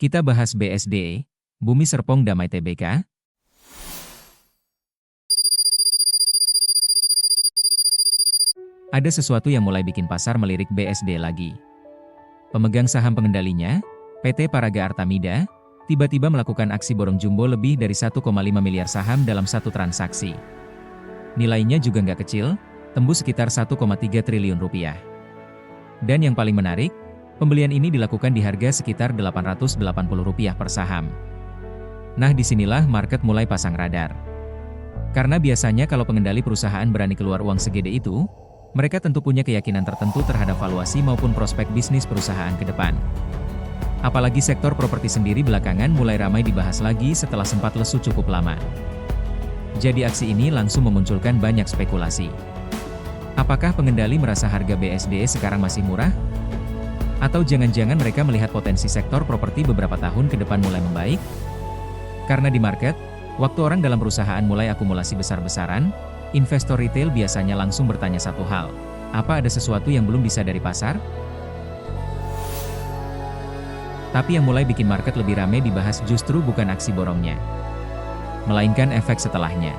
Kita bahas BSD, Bumi Serpong Damai Tbk. Ada sesuatu yang mulai bikin pasar melirik BSD lagi. Pemegang saham pengendalinya, PT Paraga Artamida, tiba-tiba melakukan aksi borong jumbo lebih dari 1,5 miliar saham dalam satu transaksi. Nilainya juga nggak kecil, tembus sekitar 1,3 triliun rupiah. Dan yang paling menarik, pembelian ini dilakukan di harga sekitar Rp880 per saham. Nah, disinilah market mulai pasang radar. Karena biasanya kalau pengendali perusahaan berani keluar uang segede itu, mereka tentu punya keyakinan tertentu terhadap valuasi maupun prospek bisnis perusahaan ke depan. Apalagi sektor properti sendiri belakangan mulai ramai dibahas lagi setelah sempat lesu cukup lama. Jadi aksi ini langsung memunculkan banyak spekulasi. Apakah pengendali merasa harga BSD sekarang masih murah? Atau jangan-jangan mereka melihat potensi sektor properti beberapa tahun ke depan mulai membaik? Karena di market, waktu orang dalam perusahaan mulai akumulasi besar-besaran, investor retail biasanya langsung bertanya satu hal, apa ada sesuatu yang belum bisa dari pasar? Tapi yang mulai bikin market lebih ramai dibahas justru bukan aksi borongnya, melainkan efek setelahnya.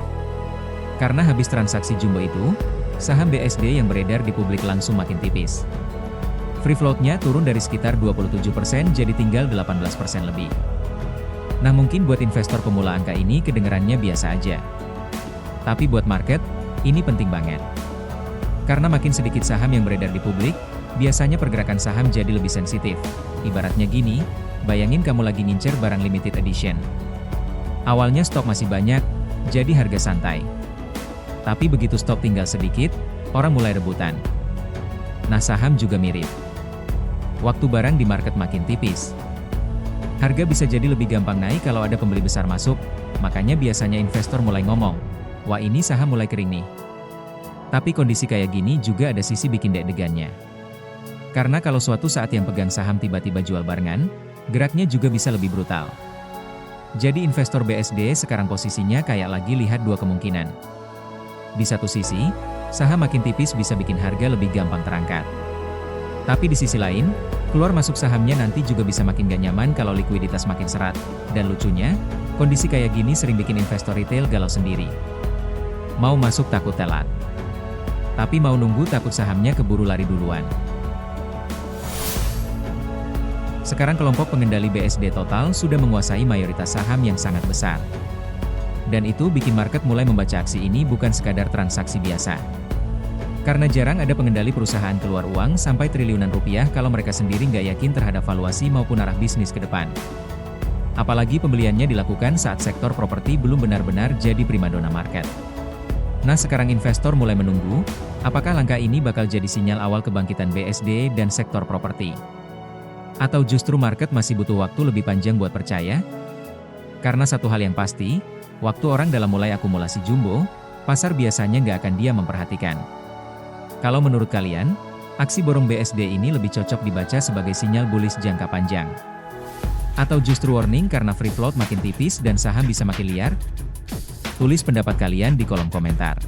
Karena habis transaksi jumbo itu, saham BSD yang beredar di publik langsung makin tipis. Free float-nya turun dari sekitar 27% jadi tinggal 18% lebih. Nah, mungkin buat investor pemula angka ini kedengerannya biasa aja. Tapi buat market, ini penting banget. Karena makin sedikit saham yang beredar di publik, biasanya pergerakan saham jadi lebih sensitif. Ibaratnya gini, bayangin kamu lagi ngincer barang limited edition. Awalnya stok masih banyak, jadi harga santai. Tapi begitu stok tinggal sedikit, orang mulai rebutan. Nah, saham juga mirip. Waktu barang di market makin tipis, harga bisa jadi lebih gampang naik kalau ada pembeli besar masuk, makanya biasanya investor mulai ngomong, wah ini saham mulai kering nih. Tapi kondisi kayak gini juga ada sisi bikin deg-degannya. Karena kalau suatu saat yang pegang saham tiba-tiba jual barengan, geraknya juga bisa lebih brutal. Jadi investor BSD sekarang posisinya kayak lagi lihat dua kemungkinan. Di satu sisi, saham makin tipis bisa bikin harga lebih gampang terangkat. Tapi di sisi lain, keluar masuk sahamnya nanti juga bisa makin gak nyaman kalau likuiditas makin serat. Dan lucunya, kondisi kayak gini sering bikin investor retail galau sendiri. Mau masuk takut telat. Tapi mau nunggu takut sahamnya keburu lari duluan. Sekarang kelompok pengendali BSD total sudah menguasai mayoritas saham yang sangat besar. Dan itu bikin market mulai membaca aksi ini bukan sekadar transaksi biasa. Karena jarang ada pengendali perusahaan keluar uang sampai triliunan rupiah kalau mereka sendiri nggak yakin terhadap valuasi maupun arah bisnis ke depan. Apalagi pembeliannya dilakukan saat sektor properti belum benar-benar jadi primadona market. Nah, sekarang investor mulai menunggu, apakah langkah ini bakal jadi sinyal awal kebangkitan BSD dan sektor properti? Atau justru market masih butuh waktu lebih panjang buat percaya? Karena satu hal yang pasti, waktu orang dalam mulai akumulasi jumbo, pasar biasanya nggak akan diam memperhatikan. Kalau menurut kalian, aksi borong BSD ini lebih cocok dibaca sebagai sinyal bullish jangka panjang? Atau justru warning karena free float makin tipis dan saham bisa makin liar? Tulis pendapat kalian di kolom komentar.